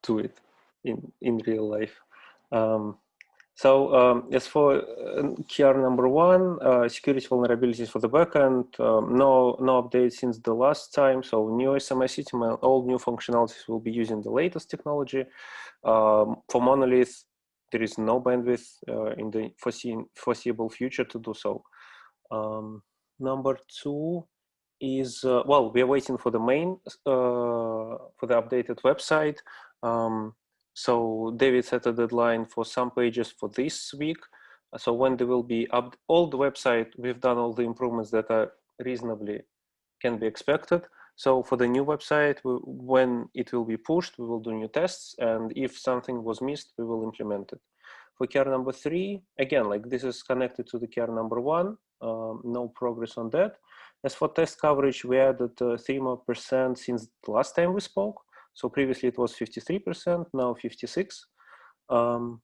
do it in real life. As for KR number 1, security vulnerabilities for the backend, no updates since the last time. So new SMS system and all new functionalities will be using the latest technology. For monolith, there is no bandwidth in the foreseeable future to do so. Number 2 is, well, we are waiting for the main, for the updated website. So David set a deadline for some pages for this week. So when there will be all the website, we've done all the improvements that are reasonably can be expected. So for the new website, when it will be pushed, we will do new tests. And if something was missed, we will implement it. For care number 3, again, like this is connected to the care number 1, no progress on that. As for test coverage, we added 3% more since the last time we spoke. So previously it was 53%, now 56%.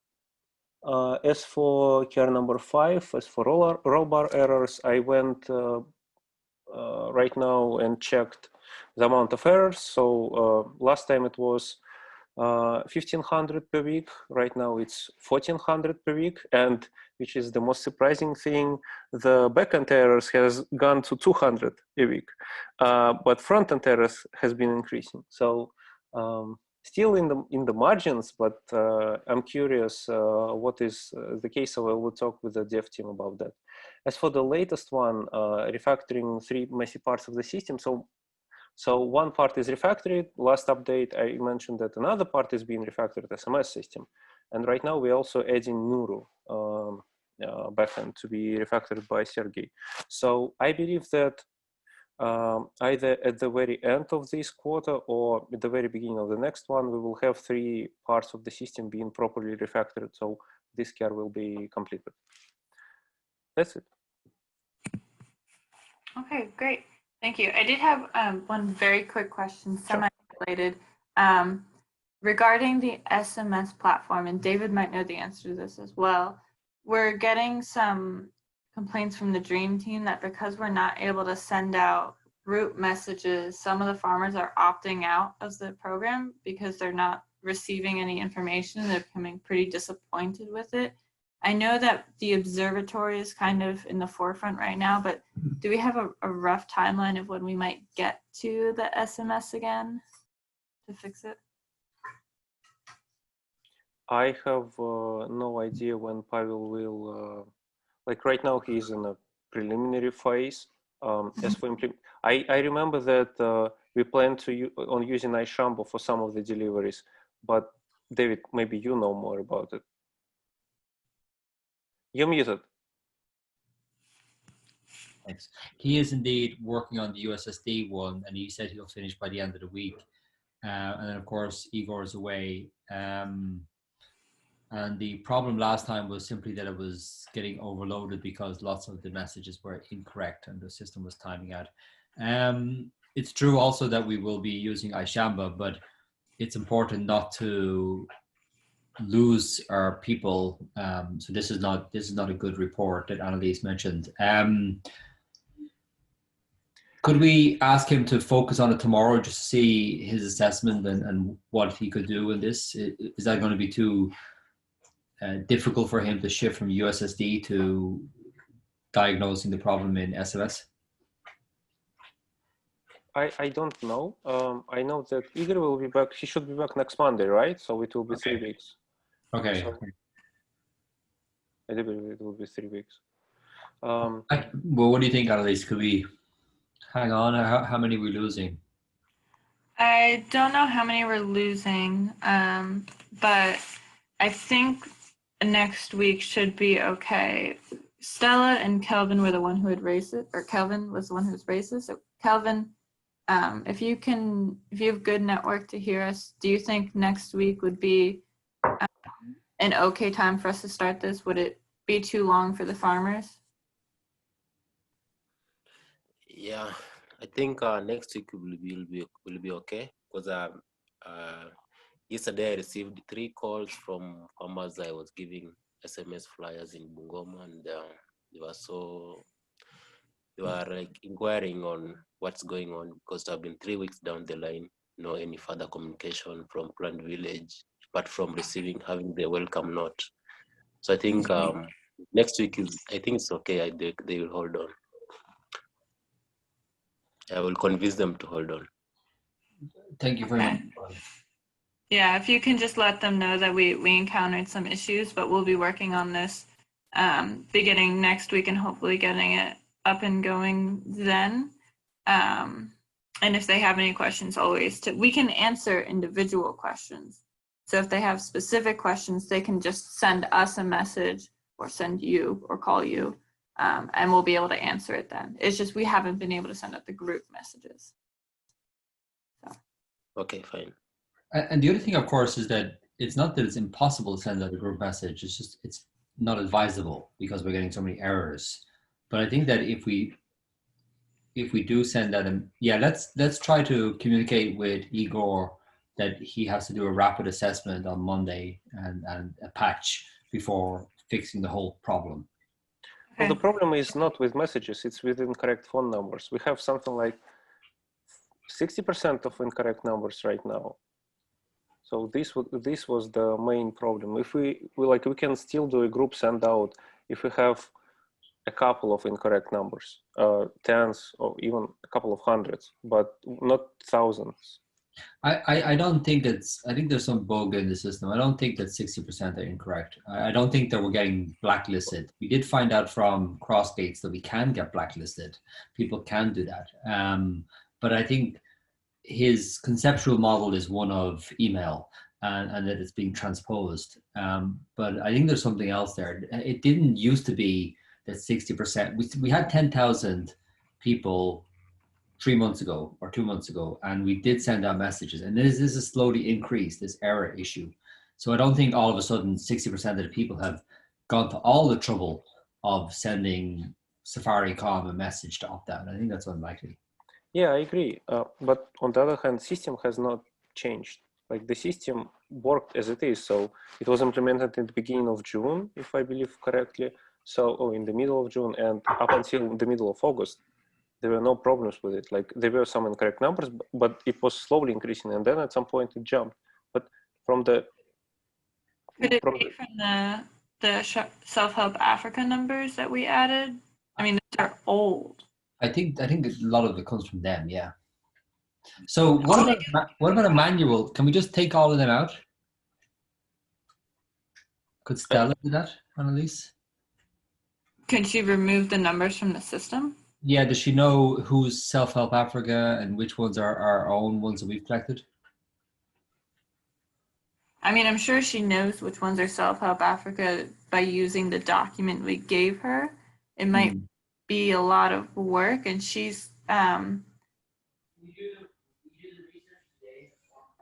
As for care number 5, as for rollbar errors, I went right now and checked the amount of errors. So last time it was 1,500 per week. Right now it's 1,400 per week. And which is the most surprising thing, the backend errors has gone to 200 a week, but front-end errors has been increasing. So still in the margins, but I'm curious what is the case. So I will talk with the dev team about that. As for the latest one, refactoring 3 messy parts of the system. So one part is refactored. Last update, I mentioned that another part is being refactored SMS system. And right now we're also adding Nuru backend to be refactored by Sergey. So I believe that either at the very end of this quarter or at the very beginning of the next one, we will have 3 parts of the system being properly refactored. So this care will be completed. That's it. Okay, great. Thank you. I did have one very quick question, semi-related, regarding the SMS platform, and David might know the answer to this as well. We're getting some complaints from the Dream team that because we're not able to send out root messages, some of the farmers are opting out of the program because they're not receiving any information. They're becoming pretty disappointed with it. I know that the observatory is kind of in the forefront right now, but do we have a rough timeline of when we might get to the SMS again to fix it? I have no idea when Pavel will, like right now he's in a preliminary phase. As for I remember that we plan to on using iShambo for some of the deliveries, but David, maybe you know more about it. You're muted. Thanks. He is indeed working on the USSD one, and he said he'll finish by the end of the week. And then, of course, Igor is away. And the problem last time was simply that it was getting overloaded because lots of the messages were incorrect and the system was timing out. It's true also that we will be using iShamba, but it's important not to lose our people. So this is not a good report that Annalise mentioned. Could we ask him to focus on it tomorrow, just to see his assessment and what he could do in this? Is that going to be too difficult for him to shift from USSD to diagnosing the problem in SMS? I don't know. I know that Igor will be back. He should be back next Monday, right? So it will be 3 weeks. Okay. So I do believe it will be 3 weeks. Well, what do you think, Annalise? Could we hang on? How many are we losing? I don't know how many we're losing, but I think next week should be okay. Stella and Kelvin were the one who had raised it, or Kelvin was the one who was raised it. So Kelvin, if you have good network to hear us, do you think next week would be an okay time for us to start this? Would it be too long for the farmers? Yeah, I think next week will be okay, because yesterday I received 3 calls from farmers. I was giving SMS flyers in Bungoma, and they were like inquiring on what's going on, because I've been 3 weeks down the line no any further communication from PlantVillage, but from having the welcome note. So I think next week I think it's okay. They will hold on. I will convince them to hold on. Thank you very much. Yeah, if you can just let them know that we encountered some issues, but we'll be working on this beginning next week and hopefully getting it up and going then. And if they have any questions, we can answer individual questions. So if they have specific questions, they can just send us a message or send you or call you, and we'll be able to answer it then. It's just we haven't been able to send out the group messages. So. Okay, fine. And the other thing, of course, is that it's not that it's impossible to send out a group message. It's just it's not advisable because we're getting so many errors. But I think that if we do send that, let's try to communicate with Igor that he has to do a rapid assessment on Monday and a patch before fixing the whole problem. Well, the problem is not with messages; it's with incorrect phone numbers. We have something like 60% of incorrect numbers right now. So this was the main problem. If we can still do a group send out if we have a couple of incorrect numbers, tens or even a couple of hundreds, but not thousands. I don't think I think there's some bug in the system. I don't think that 60% are incorrect. I don't think that we're getting blacklisted. We did find out from Crossgates that we can get blacklisted. People can do that. But I think his conceptual model is one of email and that it's being transposed. But I think there's something else there. It didn't used to be that 60%. We had 10,000 people 3 months ago or 2 months ago, and we did send out messages. And this is slowly increased, this error issue. So I don't think all of a sudden 60% of the people have gone to all the trouble of sending Safari.com a message to opt out. I think that's unlikely. Yeah, I agree. But on the other hand, system has not changed. Like the system worked as it is. So it was implemented in the beginning of June, if I believe correctly. So in the middle of June and up until the middle of August, there were no problems with it. Like there were some incorrect numbers, but it was slowly increasing. And then at some point it jumped. But from the... Could it be from the Self-Help Africa numbers that we added? I mean, they're old. I think a lot of it comes from them, yeah. So what about a manual? Can we just take all of them out? Could Stella do that, Annalise? Can she remove the numbers from the system? Yeah, does she know who's Self-Help Africa and which ones are our own ones that we've collected? I mean, I'm sure she knows which ones are Self-Help Africa by using the document we gave her. It might be a lot of work, and she's I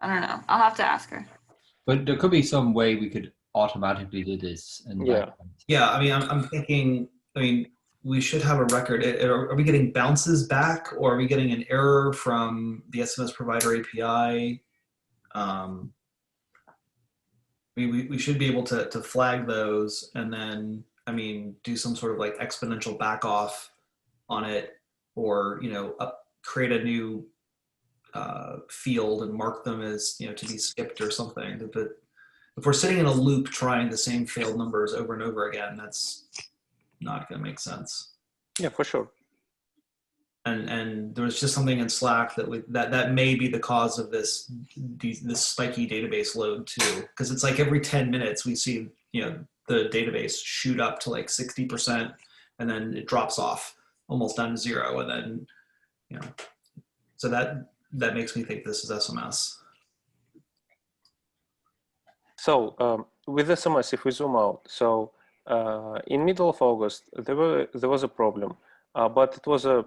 don't know. I'll have to ask her. But there could be some way we could automatically do this. And yeah. I mean, I'm thinking. I mean, we should have a record. Are we getting bounces back, or are we getting an error from the SMS provider API? We should be able to flag those, and then do some sort of like exponential back off on it, or create a new field and mark them as to be skipped or something. But if we're sitting in a loop trying the same failed numbers over and over again, that's not going to make sense. Yeah, for sure. And there was just something in Slack that may be the cause of this spiky database load too, because it's like every 10 minutes we see the database shoot up to like 60%, and then it drops off almost down to 0, and then so that makes me think this is SMS. So with SMS, if we zoom out, so in middle of August there was a problem, but it was a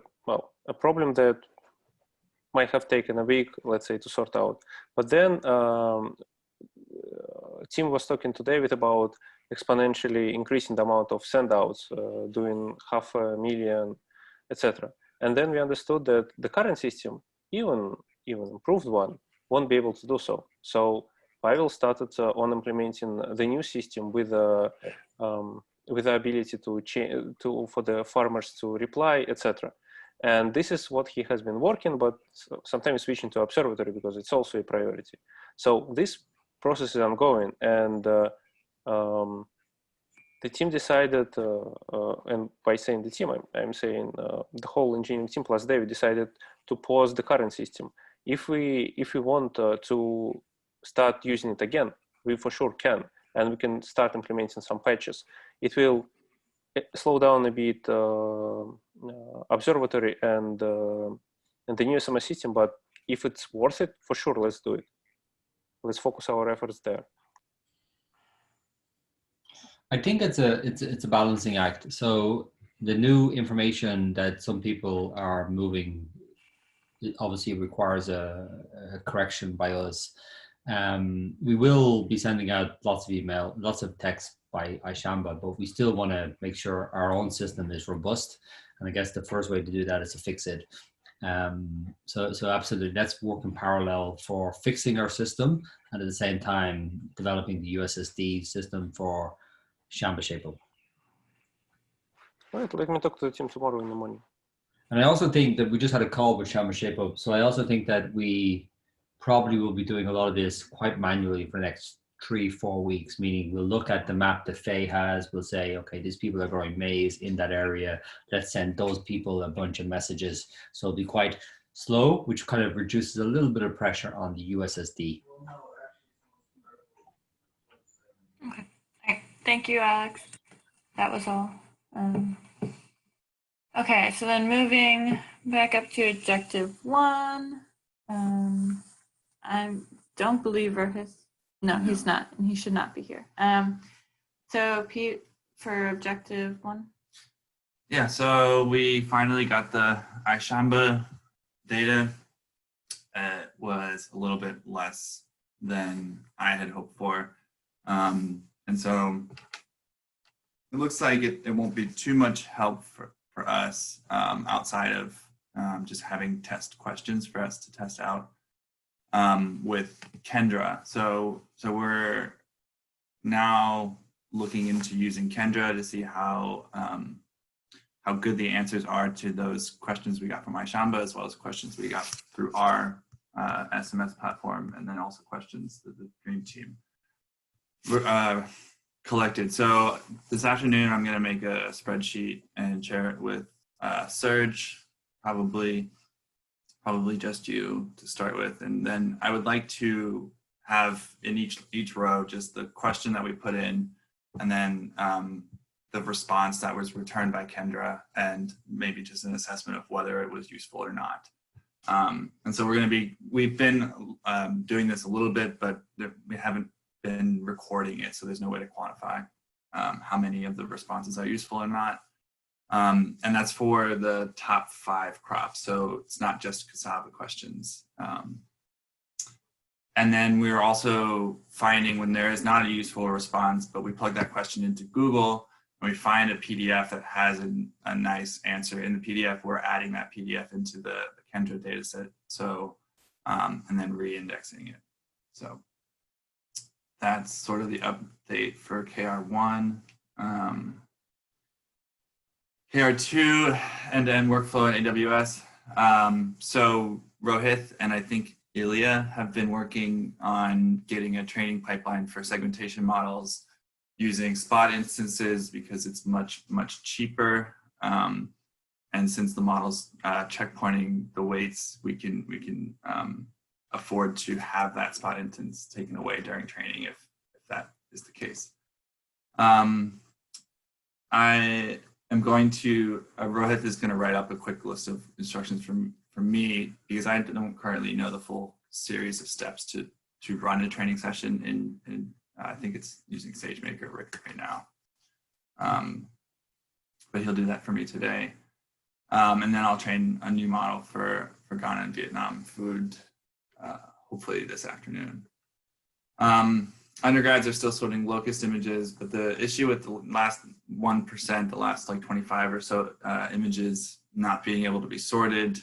problem that might have taken a week, let's say, to sort out. But then Tim was talking to David about exponentially increasing the amount of sendouts, doing 500,000, etc. And then we understood that the current system, even improved one, won't be able to do so. So Pavel started on implementing the new system with the ability to change for the farmers to reply, etc. And this is what he has been working, but sometimes switching to observatory because it's also a priority. So this process is ongoing, and the team decided, and by saying the team, I'm saying the whole engineering team plus David decided to pause the current system. If we want to start using it again, we for sure can, and we can start implementing some patches. It will slow down a bit observatory and the new SMS system, but if it's worth it, for sure, let's do it. Let's focus our efforts there. I think it's a balancing act. So the new information that some people are moving, it obviously requires a correction by us. We will be sending out lots of email, lots of text by iShamba, but we still want to make sure our own system is robust. And I guess the first way to do that is to fix it. So absolutely, let's work in parallel for fixing our system and at the same time developing the USSD system for Shamba Shapeable. All right, let me talk to the team tomorrow in the morning. And I also think that we just had a call with Shamba Shapeable. So I also think that we probably will be doing a lot of this quite manually for the next 3-4 weeks, meaning we'll look at the map that Faye has. We'll say, okay, these people are growing maize in that area. Let's send those people a bunch of messages. So it'll be quite slow, which kind of reduces a little bit of pressure on the USSD. Okay. Thank you, Alex. That was all. Okay, so then moving back up to objective 1. I don't believe Rohit. No, he's not, and he should not be here. So Pete, for objective 1. Yeah, so we finally got the iShamba data. It was a little bit less than I had hoped for. And so it looks like it won't be too much help for us outside of just having test questions for us to test out with Kendra. So we're now looking into using Kendra to see how good the answers are to those questions we got from iShamba, as well as questions we got through our SMS platform, and then also questions that the Dream Team collected. So this afternoon, I'm going to make a spreadsheet and share it with Serge, probably just you to start with. And then I would like to have in each row just the question that we put in, and then the response that was returned by Kendra, and maybe just an assessment of whether it was useful or not. And so we've been doing this a little bit, but we haven't been recording it, so there's no way to quantify how many of the responses are useful or not. And that's for the top 5 crops, so it's not just cassava questions. And then we're also finding when there is not a useful response, but we plug that question into Google, and we find a PDF that has a nice answer in the PDF, we're adding that PDF into the Kendra dataset, so, and then re-indexing it. So that's sort of the update for KR1. KR2, end-to-end workflow in AWS. So Rohit and I think Ilya have been working on getting a training pipeline for segmentation models using spot instances because it's much, much cheaper. And since the model's checkpointing the weights, we can afford to have that spot instance taken away during training if that is the case. I am going to, Rohit is going to write up a quick list of instructions from me because I don't currently know the full series of steps to run a training session in I think it's using SageMaker right now. But he'll do that for me today. And then I'll train a new model for Ghana and Vietnam food, hopefully this afternoon. Undergrads are still sorting locust images, but the issue with the last 1%, the last like 25 or so images not being able to be sorted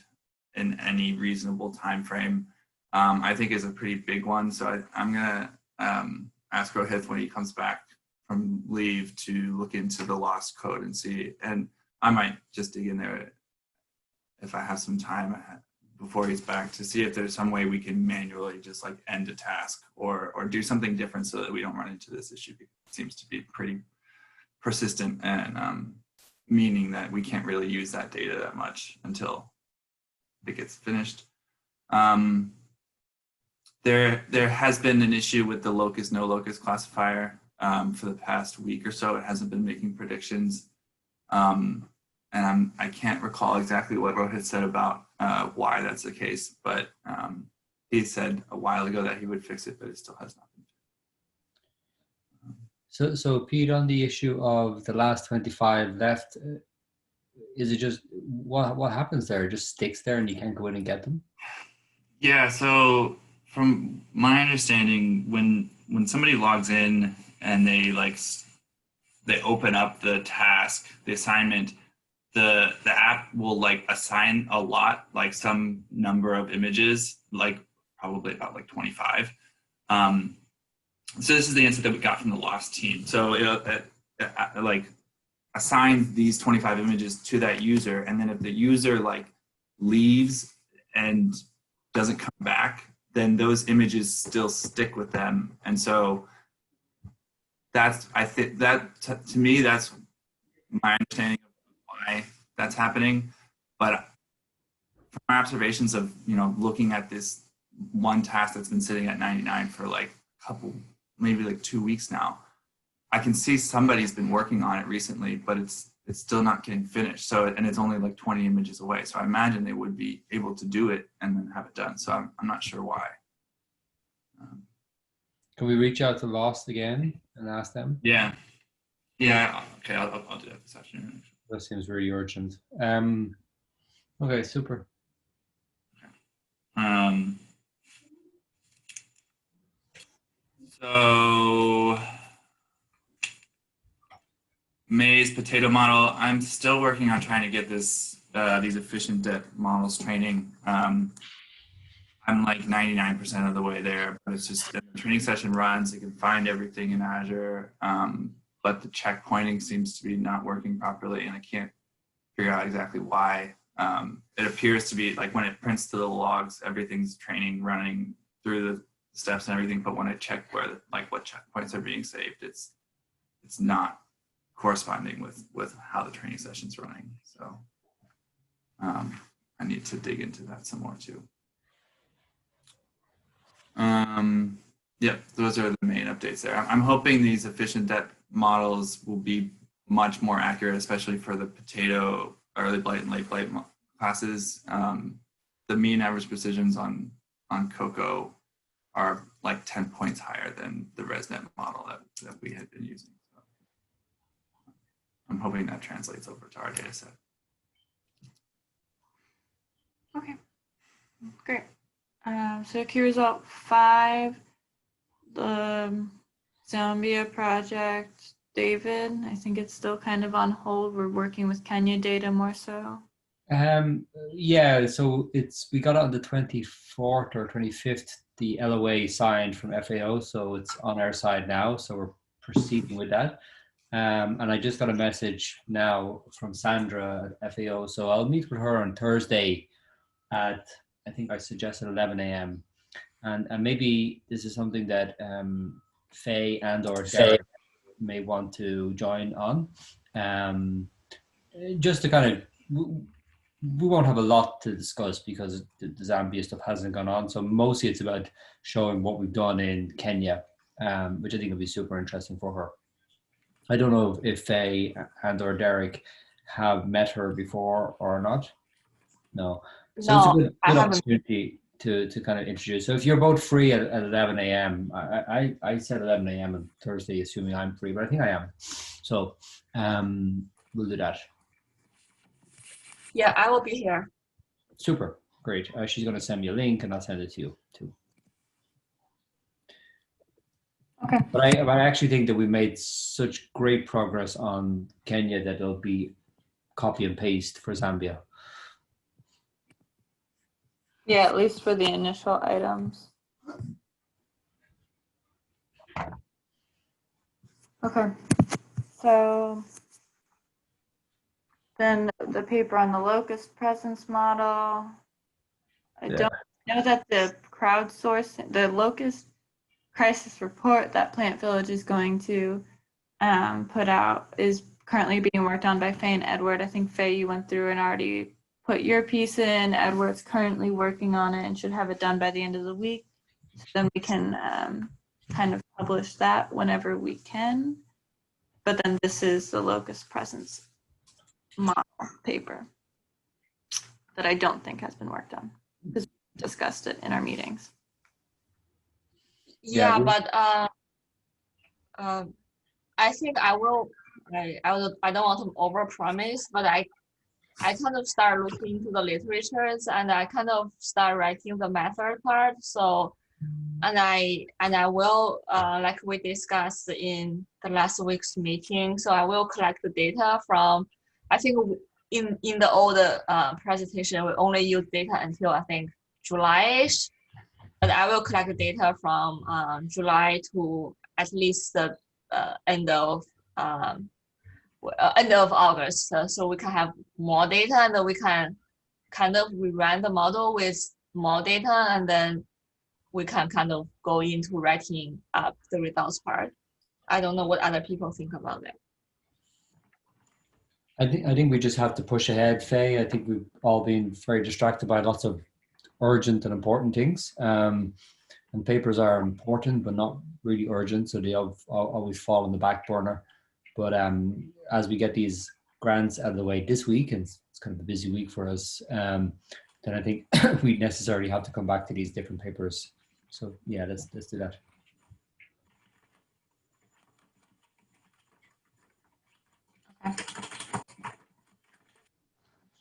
in any reasonable time frame, I think is a pretty big one. So I'm gonna ask Rohit when he comes back from leave to look into the lost code and see, and I might just dig in there if I have some time before he's back, to see if there's some way we can manually just like end a task or do something different so that we don't run into this issue. It seems to be pretty persistent and meaning that we can't really use that data that much until it gets finished. There has been an issue with the locus, no locus classifier for the past week or so. It hasn't been making predictions. And I can't recall exactly what Rohit said about why that's the case, but he said a while ago that he would fix it, but it still has not been fixed. So Pete, on the issue of the last 25 left, is it just, what happens there? It just sticks there and you can't go in and get them? Yeah, so from my understanding, when somebody logs in and they open up the task, the assignment, the app will like assign a lot, like some number of images, like probably about like 25. So this is the answer that we got from the lost team. So it like assigns these 25 images to that user, and then if the user like leaves and doesn't come back, then those images still stick with them. And so that's, I think that to me, that's my understanding of why that's happening. But from my observations of, looking at this one task that's been sitting at 99 for like a couple, maybe like 2 weeks now, I can see somebody's been working on it recently, but it's still not getting finished. So, and it's only like 20 images away. So I imagine they would be able to do it and then have it done. So I'm not sure why. Can we reach out to Lost again and ask them? Yeah. Okay, I'll do that this afternoon. That seems really urgent. Okay, super. So May's potato model, I'm still working on trying to get these efficient depth models training. I'm like 99% of the way there, but it's just the training session runs, it can find everything in Azure, but the checkpointing seems to be not working properly, and I can't figure out exactly why. It appears to be like when it prints to the logs, everything's training running through the steps and everything, but when I check where what checkpoints are being saved, it's not corresponding with how the training session's running. So I need to dig into that some more too. Yep, those are the main updates there. I'm hoping these efficient depth models will be much more accurate, especially for the potato, early blight and late blight classes. The mean average precisions on cocoa are like 10 points higher than the ResNet model that we had been using. So I'm hoping that translates over to our data set. Okay, great. So key result 5, the Zambia project. David, I think it's still kind of on hold. We're working with Kenya data more so. Yeah, so we got it on the 24th or 25th, the LOA signed from FAO, so it's on our side now, so we're proceeding with that. And I just got a message now from Sandra at FAO, so I'll meet with her on Thursday at, I think I suggested 11 a.m. And maybe this is something that Faye and or Derek may want to join on. Just to kind of, we won't have a lot to discuss because the Zambia stuff hasn't gone on. So mostly it's about showing what we've done in Kenya, which I think will be super interesting for her. I don't know if Faye and or Derek have met her before or not. No. So it's a good opportunity to kind of introduce. So if you're both free at 11 a.m., I said 11 a.m. on Thursday, assuming I'm free, but I think I am. So we'll do that. Yeah, I will be here. Super, great. She's going to send me a link and I'll send it to you too. Okay. But I actually think that we made such great progress on Kenya that it'll be copy and paste for Zambia. Yeah, at least for the initial items. Okay, so then the paper on the locust presence model. I don't know that the crowdsourcing, the locust crisis report that PlantVillage is going to put out is currently being worked on by Faye and Edward. I think Faye, you went through and already put your piece in. Edward's currently working on it and should have it done by the end of the week. So then we can kind of publish that whenever we can. But then this is the locust presence model paper that I don't think has been worked on because we discussed it in our meetings. Yeah, but I think I will. I don't want to overpromise, but I kind of start looking into the literatures and I kind of start writing the method part. So, and I will like we discussed in the last week's meeting. So I will collect the data from. I think in the older presentation we only use data until I think July-ish, but I will collect the data from July to at least the end of August, so we can have more data and then we can kind of rerun the model with more data and then we can kind of go into writing up the results part. I don't know what other people think about that. I think we just have to push ahead, Faye. I think we've all been very distracted by lots of urgent and important things. And papers are important, but not really urgent, so they always fall on the back burner. But as we get these grants out of the way this week, and it's kind of a busy week for us, then I think we necessarily have to come back to these different papers. So yeah, let's do that. Okay.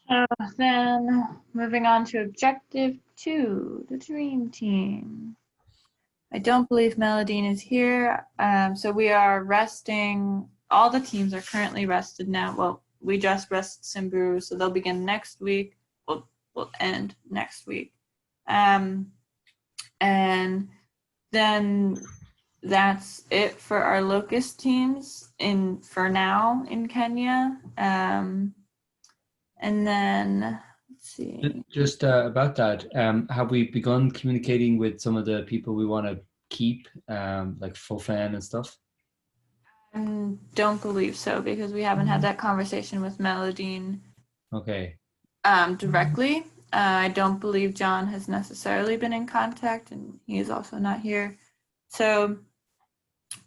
So then moving on to objective 2, the dream team. I don't believe Melodine is here. So we are resting. All the teams are currently rested now. Well, we just rest Simburu, so they'll begin next week. Will end next week. And then that's it for our locust teams for now in Kenya. And then let's see. Just about that, have we begun communicating with some of the people we want to keep, like Fofan and stuff? Don't believe so because we haven't had that conversation with Melodine. Okay. Directly. I don't believe John has necessarily been in contact, and he is also not here. So,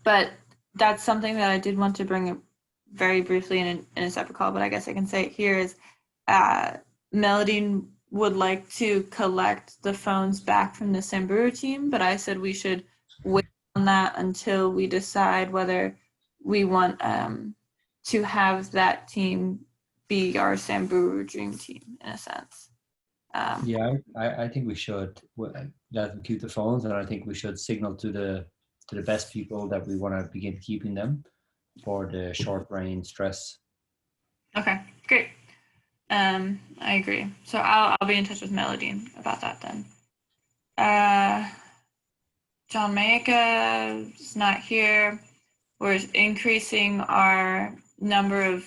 but that's something that I did want to bring up very briefly in a separate call, but I guess I can say it here is Melodine would like to collect the phones back from the Samburu team, but I said we should wait on that until we decide whether we want to have that team be our Samburu dream team in a sense. Yeah, I think we should let them keep the phones, and I think we should signal to the best people that we want to begin keeping them for the short range stress. Okay, great. I agree. So I'll be in touch with Melodine about that then. John Mayeka is not here. We're increasing our number of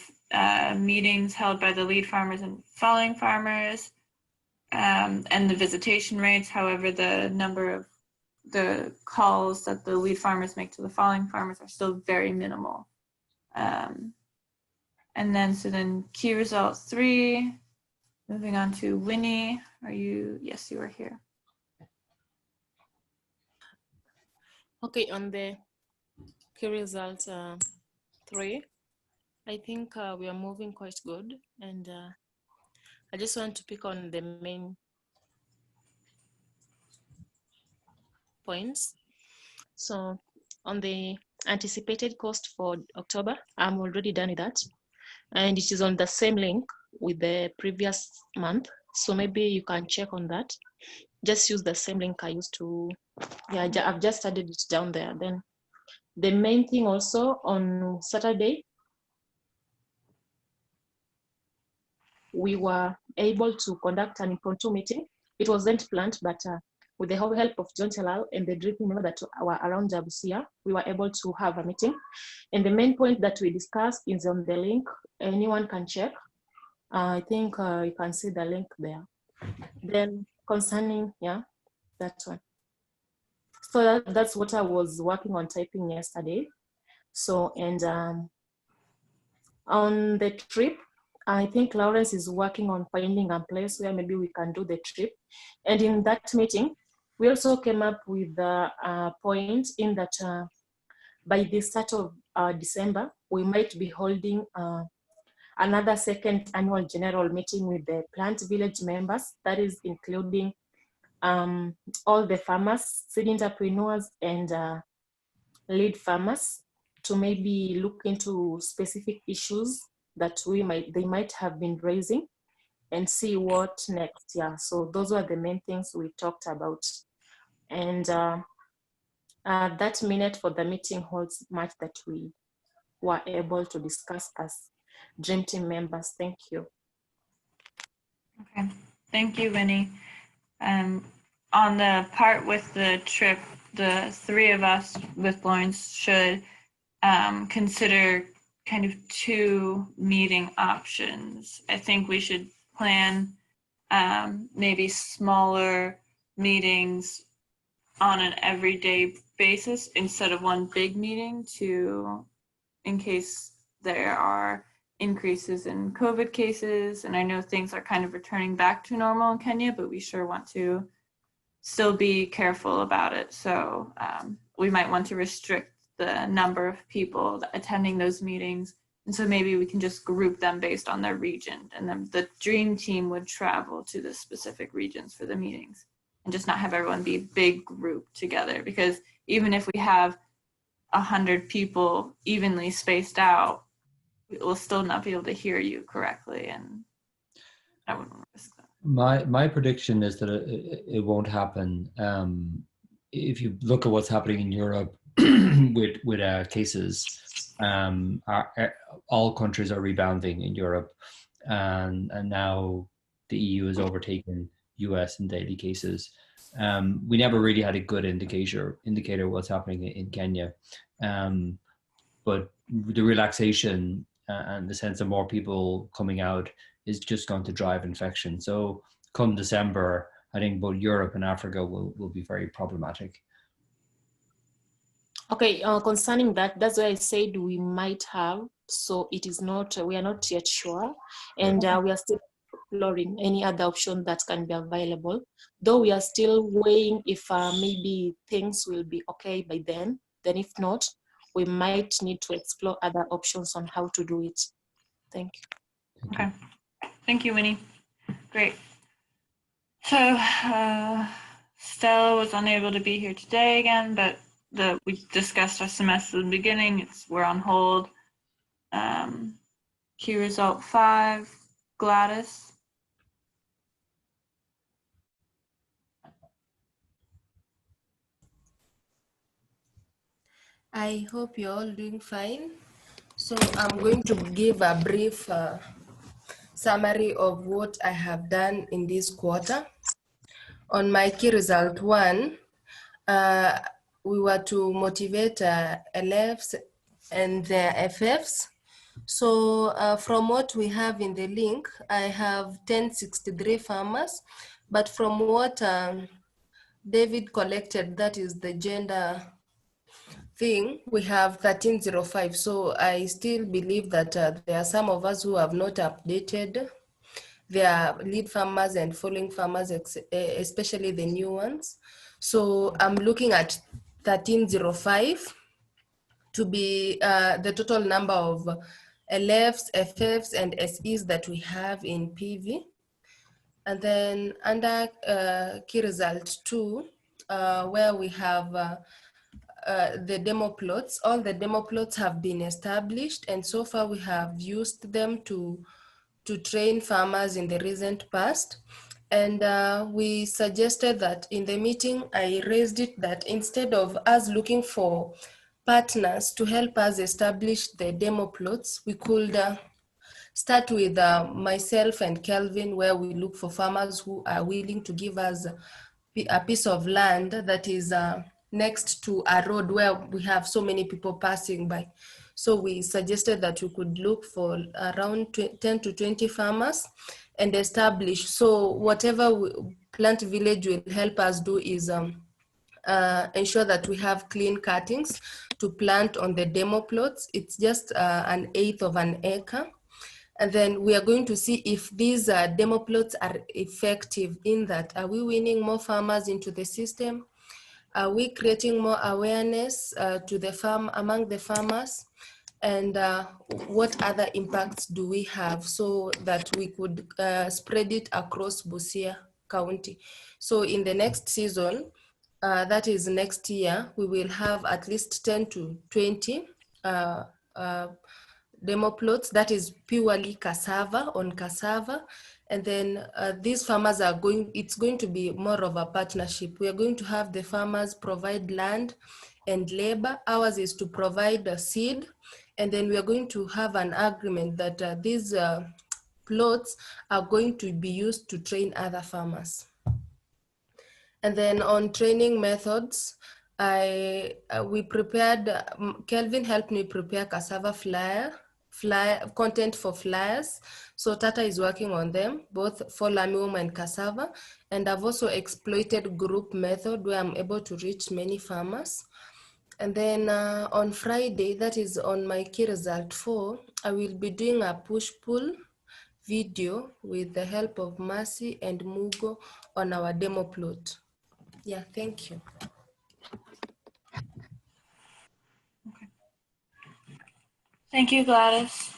meetings held by the lead farmers and falling farmers, and the visitation rates. However, the number of the calls that the lead farmers make to the falling farmers are still very minimal. And then, so then key result 3, moving on to Winnie. Are you, yes, you are here. Okay, on the key result 3, I think we are moving quite good. And I just want to pick on the main points. So on the anticipated cost for October, I'm already done with that. And it is on the same link with the previous month. So maybe you can check on that. Just use the same link I used to, yeah, I've just added it down there. Then the main thing also on Saturday, we were able to conduct an impromptu meeting. It wasn't planned, but with the help of John Telal and the drinking member that were around Jabusia, we were able to have a meeting. And the main point that we discussed is on the link. Anyone can check. I think you can see the link there. Then concerning, yeah, that one. So that's what I was working on typing yesterday. So, and on the trip, I think Lawrence is working on finding a place where maybe we can do the trip. And in that meeting, we also came up with the point in that by the start of December, we might be holding another second annual general meeting with the PlantVillage members, that is including all the farmers, seed entrepreneurs, and lead farmers, to maybe look into specific issues that they might have been raising and see what next. Yeah, so those were the main things we talked about. And that minute for the meeting holds much that we were able to discuss as Dream Team members. Thank you. Okay, thank you, Winnie. On the part with the trip, the three of us with Lawrence should consider kind of two meeting options. I think we should plan maybe smaller meetings on an everyday basis instead of one big meeting, in case there are increases in COVID cases. And I know things are kind of returning back to normal in Kenya, but we sure want to still be careful about it. So we might want to restrict the number of people attending those meetings. And so maybe we can just group them based on their region, and then the dream team would travel to the specific regions for the meetings, and just not have everyone be a big group together. Because even if we have 100 people evenly spaced out, we'll still not be able to hear you correctly, and I wouldn't want to risk that. My prediction is that it won't happen. If you look at what's happening in Europe with cases, all countries are rebounding in Europe, and now the EU has overtaken US in daily cases. We never really had a good indicator of what's happening in Kenya, but the relaxation and the sense of more people coming out is just going to drive infection. So come December, I think both Europe and Africa will be very problematic. Okay, concerning that, that's why I said we might have, so it is not, we are not yet sure, and we are still exploring any other option that can be available, though we are still weighing if maybe things will be okay by then if not, we might need to explore other options on how to do it. Thank you. Okay, thank you, Winnie. Great. So Stella was unable to be here today again, but we discussed SMS in the beginning. We're on hold. Key result 5, Gladys. I hope you're all doing fine. So I'm going to give a brief summary of what I have done in this quarter. On my key result 1, we were to motivate LFs and their FFs. So from what we have in the link, I have 1063 farmers, but from what David collected, that is the gender thing, we have 1305. So I still believe that there are some of us who have not updated their lead farmers and following farmers, especially the new ones. So I'm looking at 1305 to be the total number of LFs, FFs, and SEs that we have in PV. And then under key result 2, where we have the demo plots, all the demo plots have been established, and so far we have used them to train farmers in the recent past. And we suggested that in the meeting, I raised it that instead of us looking for partners to help us establish the demo plots, we could start with myself and Kelvin, where we look for farmers who are willing to give us a piece of land that is next to a road where we have so many people passing by. So we suggested that we could look for around 10 to 20 farmers and establish. So whatever PlantVillage will help us do is ensure that we have clean cuttings to plant on the demo plots. It's just 1/8 of an acre. And then we are going to see if these demo plots are effective in that. Are we winning more farmers into the system? Are we creating more awareness to the among the farmers? And what other impacts do we have so that we could spread it across Busia County? So in the next season, that is next year, we will have at least 10 to 20 demo plots that is purely cassava on cassava. And then these farmers are it's going to be more of a partnership. We are going to have the farmers provide land and labor. Ours is to provide a seed. And then we are going to have an agreement that these plots are going to be used to train other farmers. And then on training methods, we prepared, Kelvin helped me prepare cassava flyer content for flyers. So Tata is working on them, both for Lamium and cassava. And I've also exploited group method where I'm able to reach many farmers. And then on Friday, that is on my key result 4, I will be doing a push-pull video with the help of Mercy and Mugo on our demo plot. Yeah, thank you. Okay. Thank you, Gladys.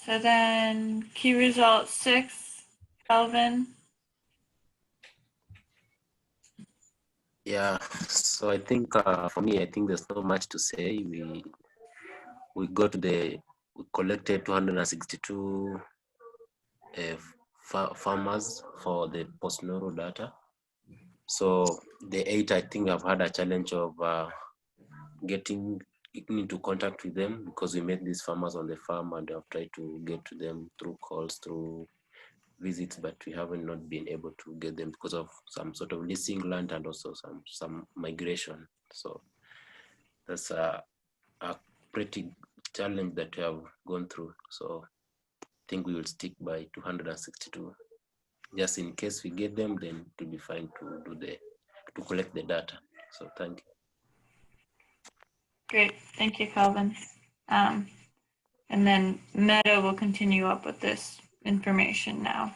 So then key result 6, Kelvin. Yeah, so I think for me, I think there's not much to say. We collected 262 farmers for the post-neural data. So the 8, I think I've had a challenge of getting into contact with them because we met these farmers on the farm and I've tried to get to them through calls, through visits, but we haven't not been able to get them because of some sort of leasing land and also some migration. So that's a pretty challenge that we have gone through. So I think we will stick by 262. Just in case we get them, then it will be fine to collect the data. So thank you. Great, thank you, Kelvin. And then Meadow will continue up with this information now.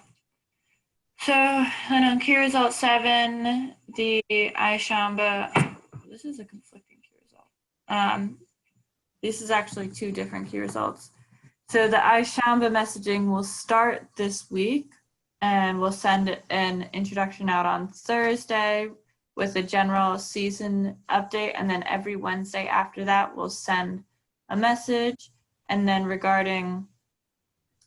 So, and on key result 7, the iShamba, this is a conflicting key result. This is actually 2 different key results. So the iShamba messaging will start this week and we'll send an introduction out on Thursday with a general season update. And then every Wednesday after that, we'll send a message. And then regarding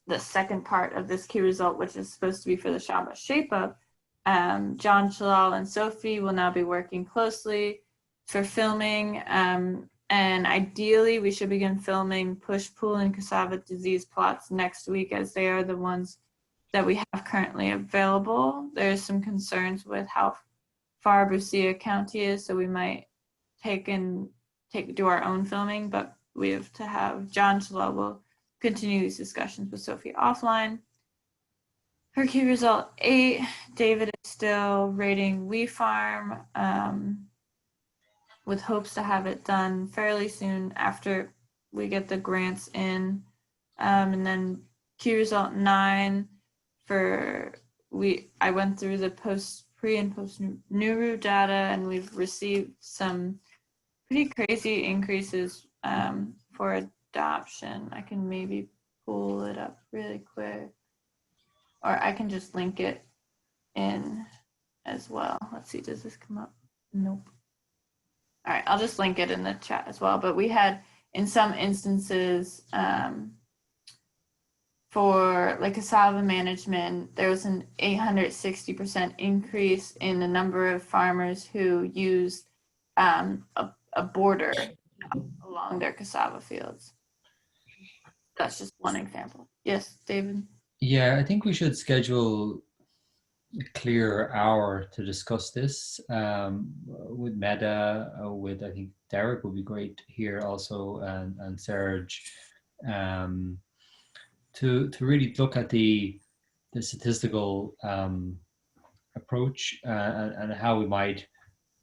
the second part of this key result, which is supposed to be for the Shamba Shape Up, John, Shalal, and Sophie will now be working closely for filming. And ideally, we should begin filming push, pull, and cassava disease plots next week, as they are the ones that we have currently available. There's some concerns with how far Busia County is, so we might do our own filming, but we have to have John Shalal will continue these discussions with Sophie offline. Her key result 8, David is still rating WeFarm with hopes to have it done fairly soon after we get the grants in. And then key result 9 I went through the pre and post Nuru data, and we've received some pretty crazy increases for adoption. I can maybe pull it up really quick, or I can just link it in as well. Let's see, does this come up? Nope. All right, I'll just link it in the chat as well. But we had, in some instances, for like cassava management, there was an 860% increase in the number of farmers who used a border along their cassava fields. That's just one example. Yes, David? Yeah, I think we should schedule clear hour to discuss this with Meta, with I think Derek would be great here also, and Serge, to really look at the statistical approach and how we might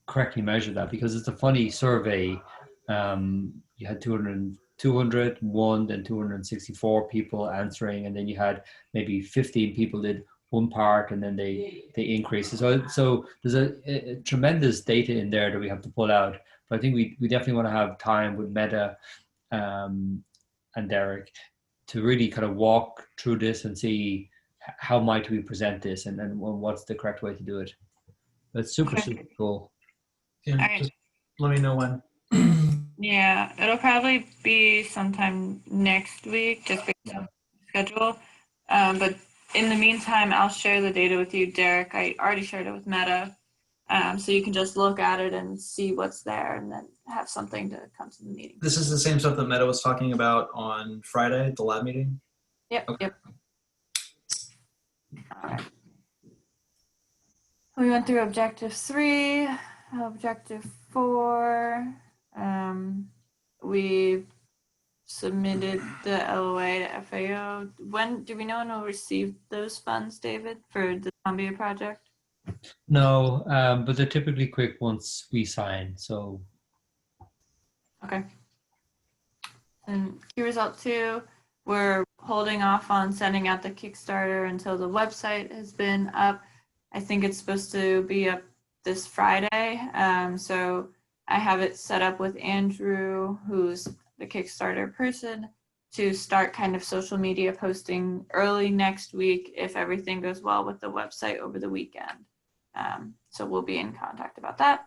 correctly measure that, because it's a funny survey. You had 201, then 264 people answering, and then you had maybe 15 people did one part, and then they increase. So there's a tremendous data in there that we have to pull out. But I think we definitely want to have time with Meta and Derek to really kind of walk through this and see how might we present this, and what's the correct way to do it. That's super cool. Yeah, Alright. just let me know when. Yeah, it'll probably be sometime next week, just based on the schedule. But in the meantime, I'll share the data with you, Derek. I already shared it with Meta. So you can just look at it and see what's there, and then have something to come to the meeting. This is the same stuff that Meta was talking about on Friday at the lab meeting? Yep, Okay. yep. All right. We went through objective 3, objective 4. We submitted the LOA to FAO. When do we know when we'll receive those funds, David, for the Columbia project? No, but they're typically quick once we sign. So Okay. And key result 2, we're holding off on sending out the Kickstarter until the website has been up. I think it's supposed to be up this Friday. So I have it set up with Andrew, who's the Kickstarter person, to start kind of social media posting early next week if everything goes well with the website over the weekend. So we'll be in contact about that.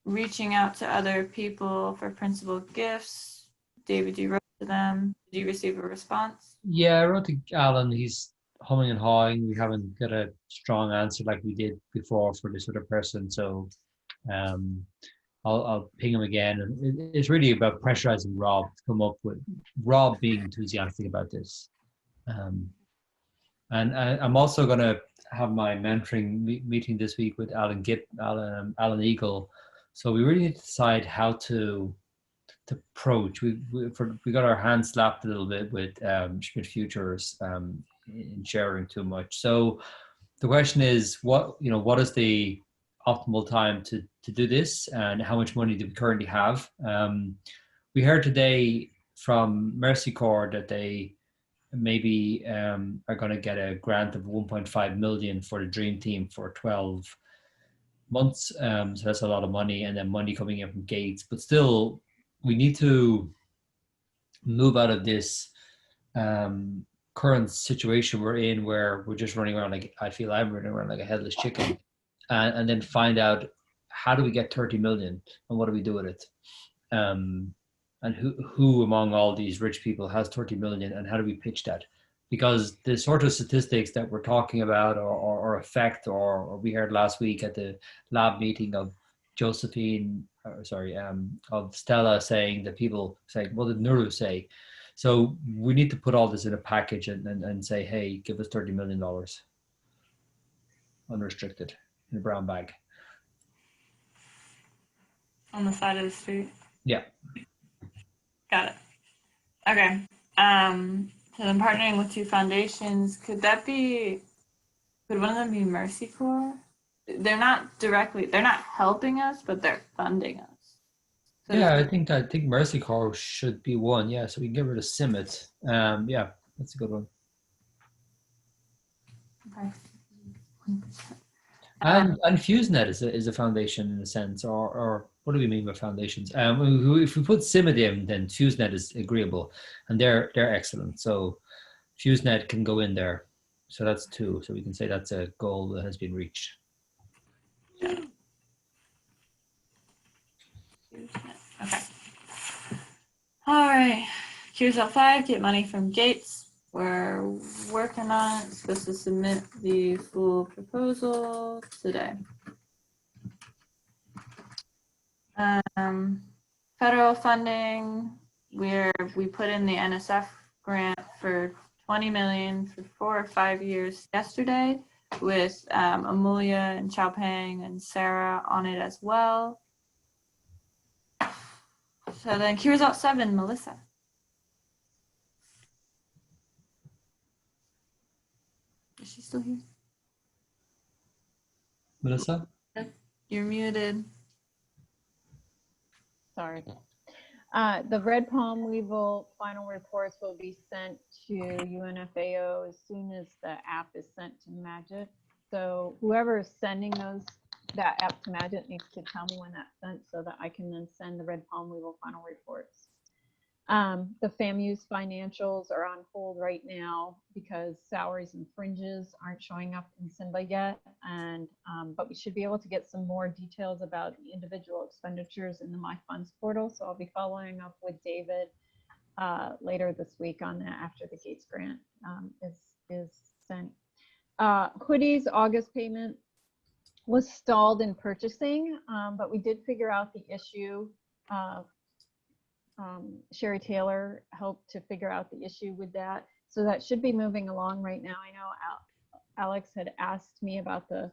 Reaching out to other people for principal gifts. David, you wrote to them. Did you receive a response? yeah, I wrote to Alan. He's humming and hawing. We haven't got a strong answer like we did before for this other person. So I'll ping him again. And it's really about pressurizing Rob to come up with Rob being enthusiastic about this. And I'm also going to have my mentoring meeting this week with Alan Eagle. So we really need to decide how to approach. We got our hands slapped a little bit with Schmidt Futures in sharing too much. So the question is, what is the optimal time to do this, and how much money do we currently have? We heard today from Mercy Corps that they maybe are going to get a grant of 1.5 million for the Dream Team for 12 months. So that's a lot of money, and then money coming in from Gates. But still, we need to move out of this current situation we're in, where we're just running around like, I feel I'm running around like a headless chicken, and then find out, how do we get 30 million and what do we do with it? And who among all these rich people has 30 million, and how do we pitch that? Because the sort of statistics that we're talking about, or effect, or we heard last week at the lab meeting of of Stella saying that people say, what did Nuru say? So we need to put all this in a package and say, hey, give us $30 million unrestricted in a brown bag. On the side of the street? Yeah. Got it. Okay. So then partnering with 2 foundations, could one of them be Mercy Corps? They're not helping us, but they're funding us. So Yeah, I think Mercy Corps should be one. Yeah, so we can get rid of Simmet. Yeah, that's a good one. Okay. And FuseNet is a foundation in a sense, or what do we mean by foundations? If we put Simmet in, then FuseNet is agreeable, and they're excellent. So FuseNet can go in there. So that's 2. So we can say that's a goal that has been reached. Okay. All right. QSL 5, get money from Gates. We're working on it. Supposed to submit the full proposal today. Federal funding, we put in the NSF grant for 20 million for 4 or 5 years yesterday with Amelia and Xiaopeng and Sarah on it as well. So then key result 7, Melissa. Is she still here? Melissa? You're muted. Sorry. The Red Palm Weevil final reports will be sent to UNFAO as soon as the app is sent to Magit. So whoever is sending that app to Magit needs to tell me when that's sent so that I can then send the Red Palm Weevil final reports. The FAMU's financials are on hold right now because salaries and fringes aren't showing up in Simba yet. And but we should be able to get some more details about the individual expenditures in the My Funds portal. So I'll be following up with David later this week on that after the Gates grant is sent. Hoodies August payment was stalled in purchasing, but we did figure out the issue. Sherry Taylor helped to figure out the issue with that. So that should be moving along right now. I know Alex had asked me about the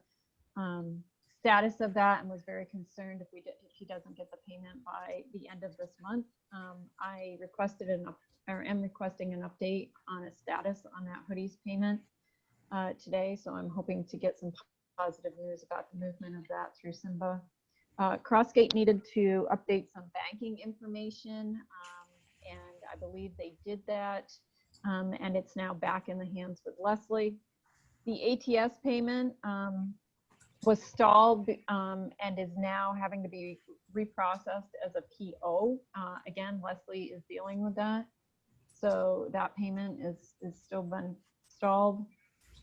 status of that and was very concerned if he doesn't get the payment by the end of this month. I requested am requesting an update on a status on that hoodies payment today. So I'm hoping to get some positive news about the movement of that through Simba. Crossgate needed to update some banking information, and I believe they did that, and it's now back in the hands with Leslie. The ATS payment was stalled and is now having to be reprocessed as a PO. Again, Leslie is dealing with that, so that payment is still been stalled.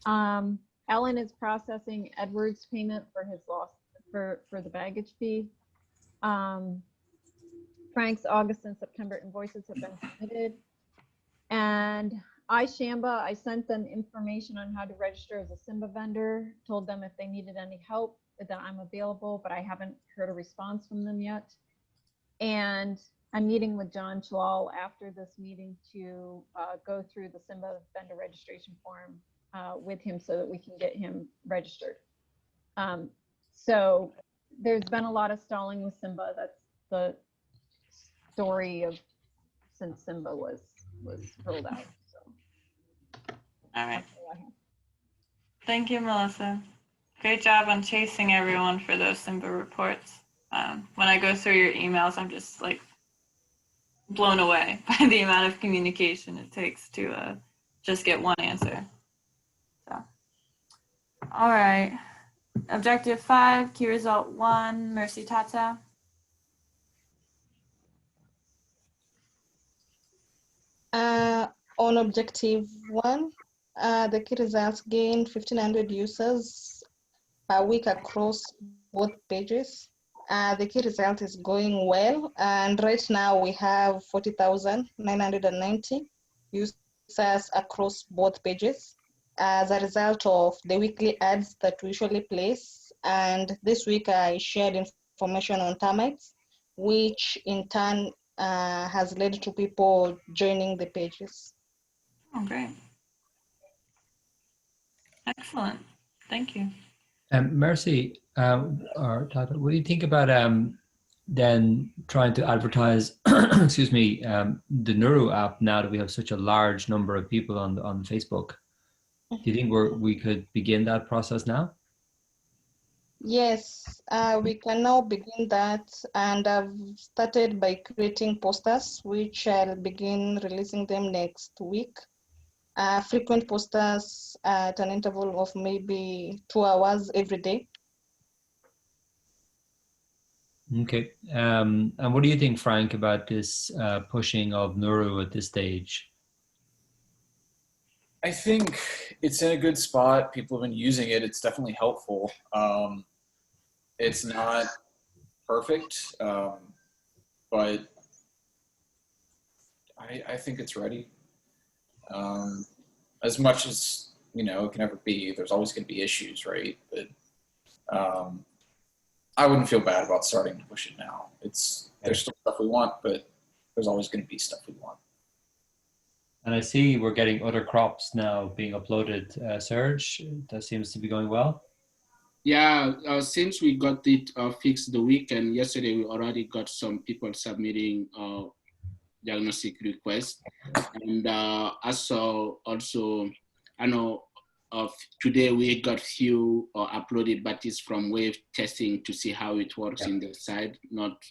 Ellen is processing Edward's payment for his loss for the baggage fee. Frank's August and September invoices have been submitted. And iShamba, I sent them information on how to register as a Simba vendor, told them if they needed any help that I'm available, but I haven't heard a response from them yet. And I'm meeting with John Chalal after this meeting to go through the Simba vendor registration form with him so that we can get him registered. So there's been a lot of stalling with Simba. That's the story of since Simba was rolled out. So. All right. Thank you, Melissa. Great job on chasing everyone for those Simba reports. When I go through your emails, I'm just like blown away by the amount of communication it takes to just get one answer. So, all right. Objective 5, key result 1, Mercy Tata. On objective 1, the key results gained 1,500 users per week across both pages. The key result is going well, and right now we have 40,990 users across both pages as a result of the weekly ads that we usually place. And this week I shared information on termites, which in turn has led to people joining the pages. Oh, great. Excellent. Thank you. Mercy, or Tata, what do you think about then trying to advertise, excuse me, the Nuru app now that we have such a large number of people on Facebook? Do you think we could begin that process now? Yes, we can now begin that, and I've started by creating posters, which I'll begin releasing them next week. Frequent posters at an interval of maybe 2 hours every day. Okay, and what do you think, Frank, about this pushing of Nuru at this stage? I think it's in a good spot. People have been using it. It's definitely helpful. It's not perfect, but I think it's ready. As much as, you know, it can ever be, there's always going to be issues, right? But I wouldn't feel bad about starting to push it now. There's still stuff we want, but there's always going to be stuff we want. And I see we're getting other crops now being uploaded. Serge, that seems to be going well. Yeah, since we got it fixed the weekend, yesterday we already got some people submitting diagnostic requests. And also, I know today we got few uploaded batches from wave testing to see how it works in the side, not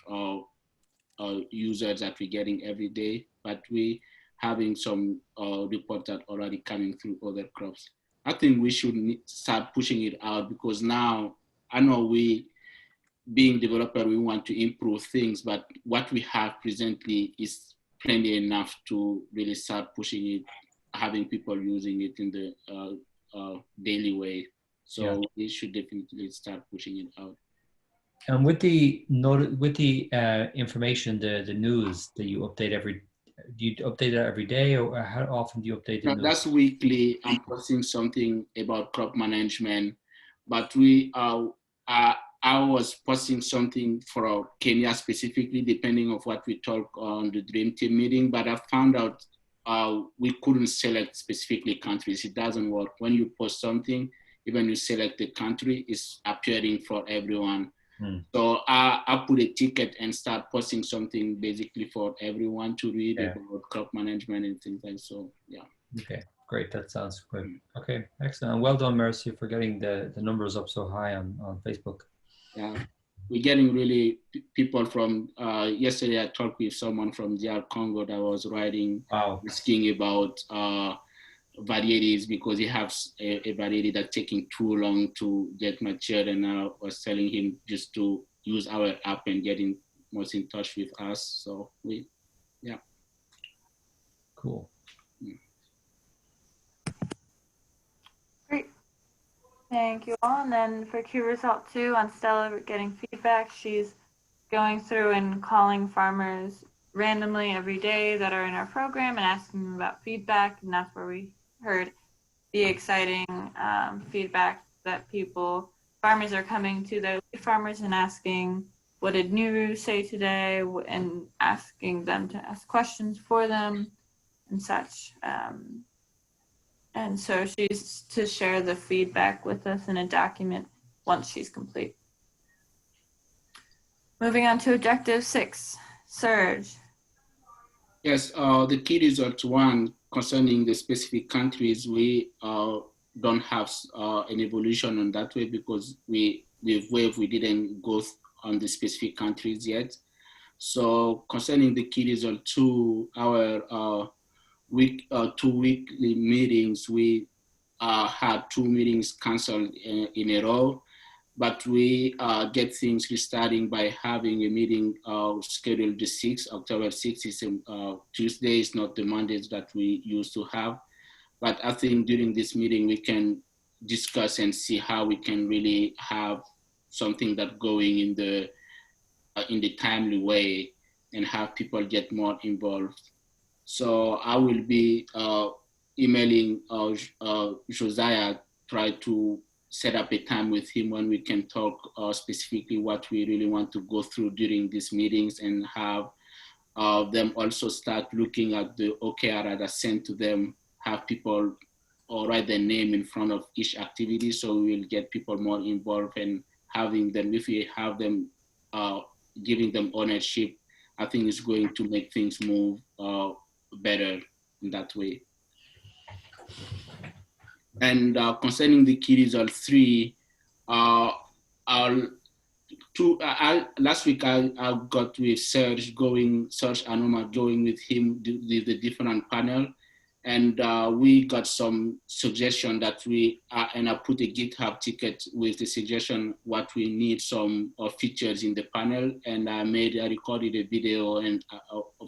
users that we're getting every day, but we having some reports that already coming through other crops. I think we should start pushing it out, because now I know we, being developer, we want to improve things, but what we have presently is plenty enough to really start pushing it, having people using it in the daily way. So we should definitely start pushing it out. And with the information, the news that you update do you update it every day, or how often do you update the news? That's weekly. I'm posting something about crop management, but I was posting something for Kenya specifically, depending on what we talk on the Dream Team meeting. But I found out we couldn't select specifically countries. It doesn't work. When you post something, even you select the country, it's appearing for everyone. So I put a ticket and start posting something basically for everyone to read about crop management and things like so. Yeah. Okay, great. That sounds good. Okay, excellent. Well done, Mercy, for getting the numbers up so high on Facebook. Yeah, we're getting really people from, yesterday I talked with someone from DR Congo that was writing, asking about varieties, because he has a variety that's taking too long to get matured, and I was telling him just to use our app and get in touch with us. So Cool. Great. Thank you all. And then for Q result 2 on Stella getting feedback, she's going through and calling farmers randomly every day that are in our program and asking them about feedback. And that's where we heard the exciting feedback that farmers are coming to their lead farmers and asking, what did Nuru say today? And asking them to ask questions for them and such. And so she's to share the feedback with us in a document once she's complete. Moving on to objective 6, Serge. Yes, the key result 1 concerning the specific countries, we don't have an evolution on that way, because with Wave we didn't go on the specific countries yet. So concerning the key result 2, our 2 weekly meetings, we had 2 meetings canceled in a row, but we get things restarting by having a meeting scheduled the 6th. October 6th is Tuesday, it's not the Mondays that we used to have. But I think during this meeting, we can discuss and see how we can really have something that going in the timely way and have people get more involved. So I will be emailing Josiah, try to set up a time with him when we can talk specifically what we really want to go through during these meetings, and have them also start looking at the OKR that are sent to them, have people write their name in front of each activity, so we will get people more involved, and having them, if we have them, giving them ownership, I think it's going to make things move better in that way. And concerning the key result 3, last week I got with Serge Anoma going with him the different panel, and we got some suggestion that and I put a GitHub ticket with the suggestion what we need some features in the panel, and I recorded a video and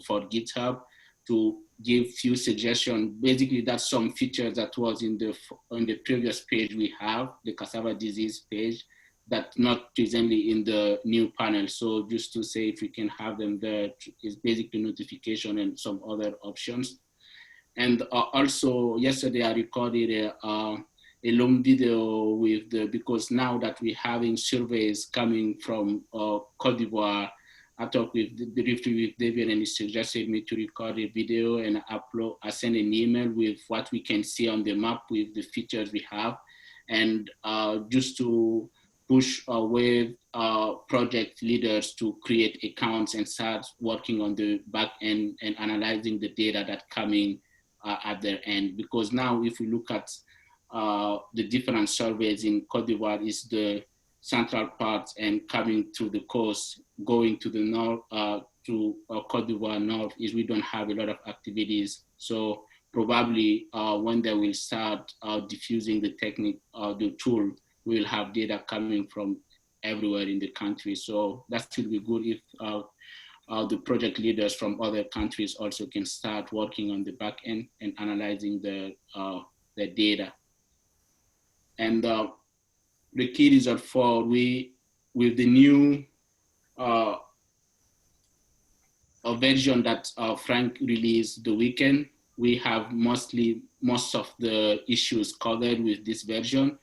for GitHub to give few suggestions. Basically, that's some features that was on the previous page we have, the cassava disease page, that not presently in the new panel. So just to say if we can have them there, is basically notification and some other options. And also yesterday I recorded a long video because now that we're having surveys coming from Cote d'Ivoire, I talked briefly with David, and he suggested me to record a video and upload. I send an email with what we can see on the map with the features we have, and just to push with project leaders to create accounts and start working on the back end and analyzing the data that coming at their end. Because now, if we look at the different surveys in Cote d'Ivoire, is the central part and coming to the coast, going to the north, to Cote d'Ivoire north, is we don't have a lot of activities. So probably when they will start diffusing the technique, the tool, we'll have data coming from everywhere in the country. So that will be good if the project leaders from other countries also can start working on the back end and analyzing the data. And the key result for with the new a version that Frank released the weekend, we have most of the issues covered with this version.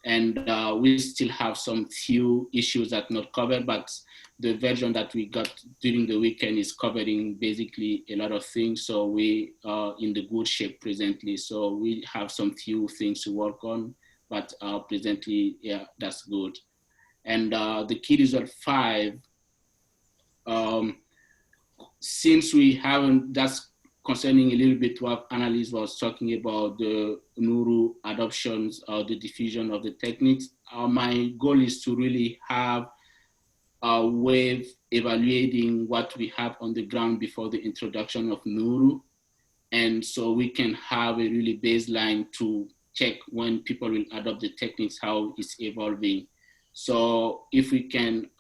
And we still have some few issues that not covered, but the version that we got during the weekend is covering basically a lot of things. So we are in the good shape presently. So we have some few things to work on, but presently, yeah, that's good. And the key result 5, since we haven't, that's concerning a little bit what analyst was talking about, the Nuru adoptions or the diffusion of the techniques. My goal is to really have a way of evaluating what we have on the ground before the introduction of Nuru. And so we can have a really baseline to check when people will adopt the techniques, how it's evolving. So if we can,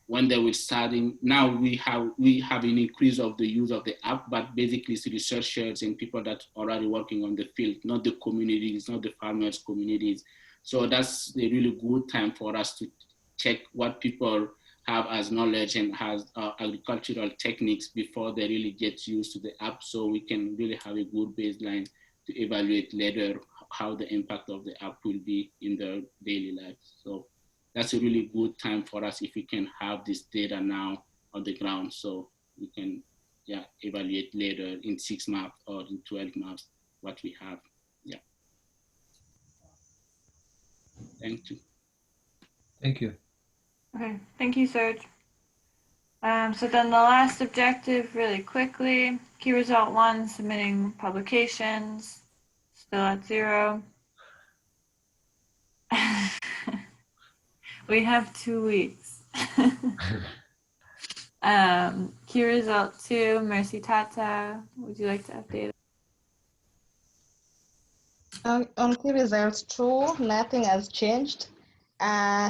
when they were starting, now we have an increase of the use of the app, but basically it's researchers and people that are already working on the field, not the communities, not the farmers communities. So that's a really good time for us to check what people have as knowledge and has agricultural techniques before they really get used to the app. So we can really have a good baseline to evaluate later how the impact of the app will be in their daily life. So that's a really good time for us if we can have this data now on the ground, so we can evaluate later in 6 months or in 12 months what we have. Yeah. Thank you. Thank you. Okay, thank you, Serge. So then the last objective, really quickly, key result 1, submitting publications, still at 0. We have 2 weeks. Key result 2, Mercy Tata, would you like to update us? On key results 2, nothing has changed.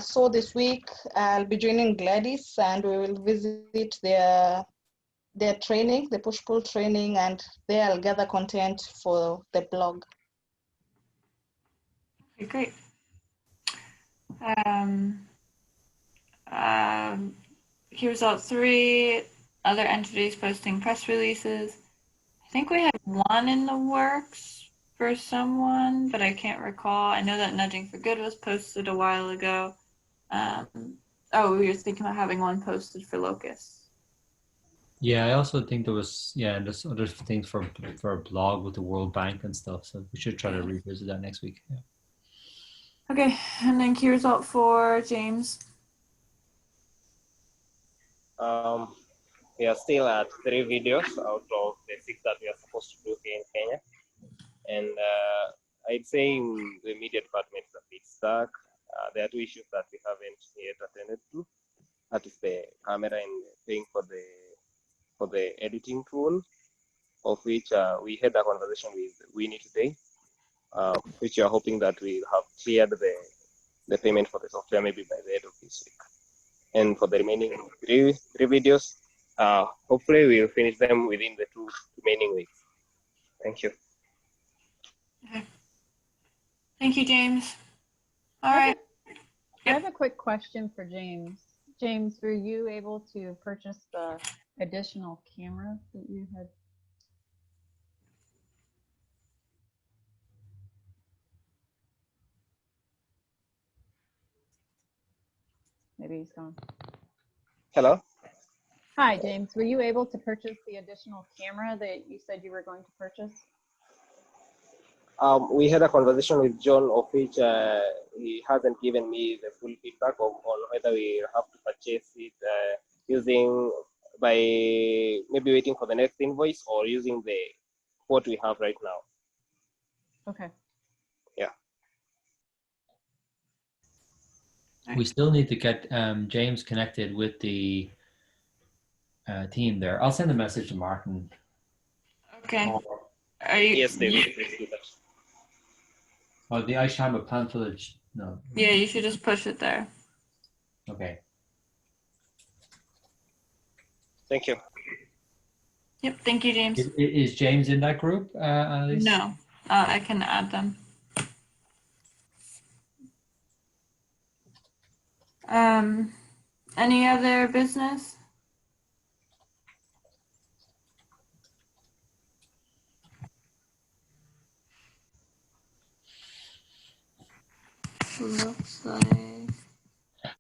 So this week I'll be joining Gladys and we will visit their training, the push-pull training, and there I'll gather content for the blog. Okay, great. Key result 3, other entities posting press releases. I think we had 1 in the works for someone, but I can't recall. I know that Nudging for Good was posted a while ago. We were thinking about having 1 posted for Locust. Yeah, I also think there was, there's other things for a blog with the World Bank and stuff. So we should try to revisit that next week. Yeah. Okay, and then key result 4, James. We are still at 3 videos out of the 6 that we are supposed to do here in Kenya. And I'd say in the media department is a bit stuck. There are 2 issues that we haven't yet attended to. That is the camera and paying for the editing tool, of which we had a conversation with Winnie today, which we are hoping that we have cleared the payment for the software maybe by the end of this week. And for the remaining 3 videos, hopefully we'll finish them within the 2 remaining weeks. Thank you. Okay. Thank you, James. All right. I have a quick question for James. James, were you able to purchase the additional camera that you had? Maybe he's gone. Hello? Hi, James. Were you able to purchase the additional camera that you said you were going to purchase? We had a conversation with John, of which he hasn't given me the full feedback on whether we have to purchase it using by maybe waiting for the next invoice or using the what we have right now. Okay. Yeah. We still need to get James connected with the team there. I'll send a message to Martin. Okay. Are you? Yes, David, please do that. Oh, the iShamba PlantVillage. No. Yeah, you should just push it there. Okay. Thank you. Yep. Thank you, James. Is James in that group, Annalise? No, I can add them. Any other business? Looks like